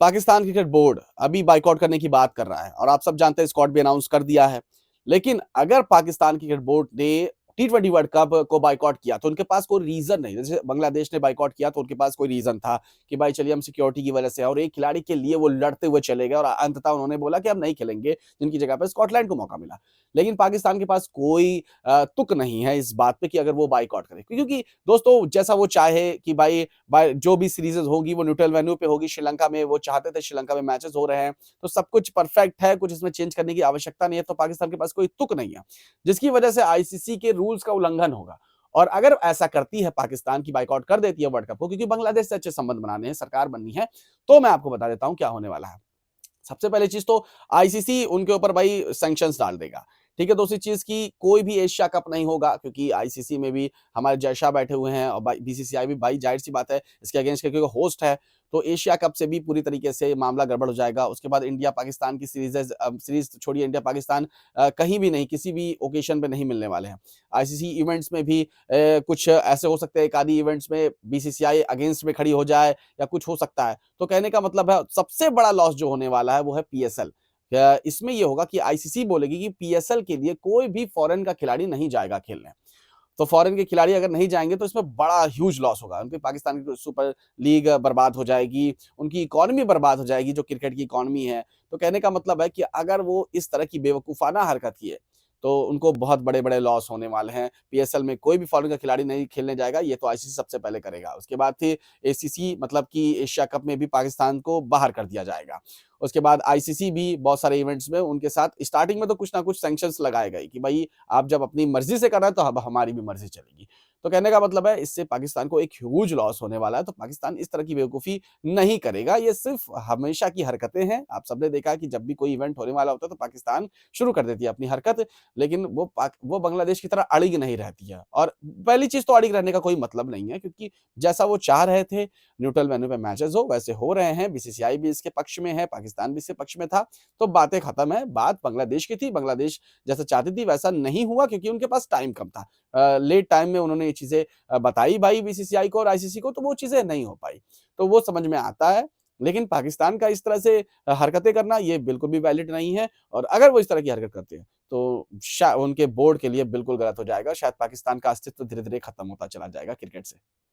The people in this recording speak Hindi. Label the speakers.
Speaker 1: पाकिस्तान क्रिकेट बोर्ड अभी बायकॉट करने की बात कर रहा है और आप सब जानते हैं स्कॉट भी अनाउंस कर दिया है। लेकिन अगर पाकिस्तान क्रिकेट बोर्ड ने टी20 वर्ल्ड कप को बायकॉट किया तो उनके पास कोई रीजन नहीं, जैसे बांग्लादेश ने बायकॉट किया तो उनके पास कोई रीजन था कि भाई चलिए हम सिक्योरिटी की वजह से, और एक खिलाड़ी के लिए वो लड़ते हुए चले गए और अंततः उन्होंने बोला कि हम नहीं खेलेंगे, जिनकी जगह पर स्कॉटलैंड को मौका मिला। लेकिन पाकिस्तान के पास कोई तुक नहीं है इस बात पे कि अगर वो बायकॉट करे, क्योंकि दोस्तों जैसा वो चाहे कि भाई जो भी सीरीज होगी वो न्यूट्रल वेन्यू पे होगी। श्रीलंका में वो चाहते थे, श्रीलंका में मैचेस हो रहे हैं तो सब कुछ परफेक्ट है, कुछ इसमें चेंज करने की आवश्यकता नहीं है, तो पाकिस्तान के पास कोई तुक नहीं है जिसकी वजह से आईसीसी के रूल्स का उल्लंघन होगा। और अगर ऐसा करती है पाकिस्तान की, बाइकआउट कर देती है वर्ल्ड कप को, क्योंकि बांग्लादेश से अच्छे संबंध बनाने हैं, सरकार बननी है, तो मैं आपको बता देता हूं क्या होने वाला है। सबसे पहली चीज तो आईसीसी उनके ऊपर भाई सैंक्शंस डाल देगा। ठीक है, दूसरी चीज की कोई भी एशिया कप नहीं होगा, क्योंकि आईसीसी में भी हमारे जय शाह बैठे हुए हैं और बीसीसीआई भी, भाई जाहिर सी बात है इसके अगेंस्ट, क्योंकि होस्ट है। तो एशिया कप से भी पूरी तरीके से मामला गड़बड़ हो जाएगा। उसके बाद इंडिया पाकिस्तान की सीरीज छोड़िए, इंडिया पाकिस्तान कहीं भी नहीं, किसी भी ओकेशन पे नहीं मिलने वाले हैं। आईसीसी इवेंट्स में भी कुछ ऐसे हो सकते हैं, एक आधी इवेंट्स में बीसीसीआई अगेंस्ट में खड़ी हो जाए या कुछ हो सकता है। तो कहने का मतलब है सबसे बड़ा लॉस जो होने वाला है वो है पीएसएल। इसमें ये होगा कि आईसीसी बोलेगी कि पीएसएल के लिए कोई भी फॉरेन का खिलाड़ी नहीं जाएगा खेलने। तो फॉरेन के खिलाड़ी अगर नहीं जाएंगे तो इसमें बड़ा ह्यूज लॉस होगा, उनकी पाकिस्तान की सुपर लीग बर्बाद हो जाएगी, उनकी इकोनॉमी बर्बाद हो जाएगी, जो क्रिकेट की इकोनॉमी है। तो कहने का मतलब है कि अगर वो इस तरह की बेवकूफाना हरकत किए तो उनको बहुत बड़े बड़े लॉस होने वाले हैं। पीएसएल में कोई भी फॉरेन का खिलाड़ी नहीं खेलने जाएगा, ये तो आईसीसी सबसे पहले करेगा। उसके बाद फिर एसीसी, मतलब कि एशिया कप में भी पाकिस्तान को बाहर कर दिया जाएगा। उसके बाद आईसीसी भी बहुत सारे इवेंट्स में उनके साथ स्टार्टिंग में तो कुछ ना कुछ सैंक्शंस लगाएगा ही कि भाई आप जब अपनी मर्जी से कर रहे हैं तो अब हमारी भी मर्जी चलेगी। तो कहने का मतलब है इससे पाकिस्तान को एक ह्यूज लॉस होने वाला है। तो पाकिस्तान इस तरह की बेवकूफ़ी नहीं करेगा, ये सिर्फ हमेशा की हरकतें हैं। आप सबने देखा है कि जब भी कोई इवेंट होने वाला होता है तो पाकिस्तान शुरू कर देती है अपनी हरकत, लेकिन वो बांग्लादेश की तरह अड़िग नहीं रहती है। और पहली चीज़ तो अड़िग रहने का कोई मतलब नहीं है, क्योंकि जैसा वो चाह रहे थे न्यूट्रल वेन्यू पे मैचेस हो वैसे हो रहे हैं। बीसीसीआई भी इसके पक्ष में है, पाकिस्तान भी इसके पक्ष में था, तो बातें खत्म है। बात बांग्लादेश की थी, बांग्लादेश जैसा चाहती थी वैसा नहीं हुआ, क्योंकि उनके पास टाइम कम था। लेट टाइम में उन्होंने ये चीजें बताई भाई बीसीसीआई को और आईसीसी को, तो वो चीजें नहीं हो पाई। तो वो समझ में आता है। लेकिन पाकिस्तान का इस तरह से हरकतें करना ये बिल्कुल भी वैलिड नहीं है। और अगर वो इस तरह की हरकत करते हैं तो उनके बोर्ड के लिए बिल्कुल गलत हो जाएगा। शायद पाकिस्तान का अस्तित्व धीरे धीरे खत्म होता चला जाएगा क्रिकेट से।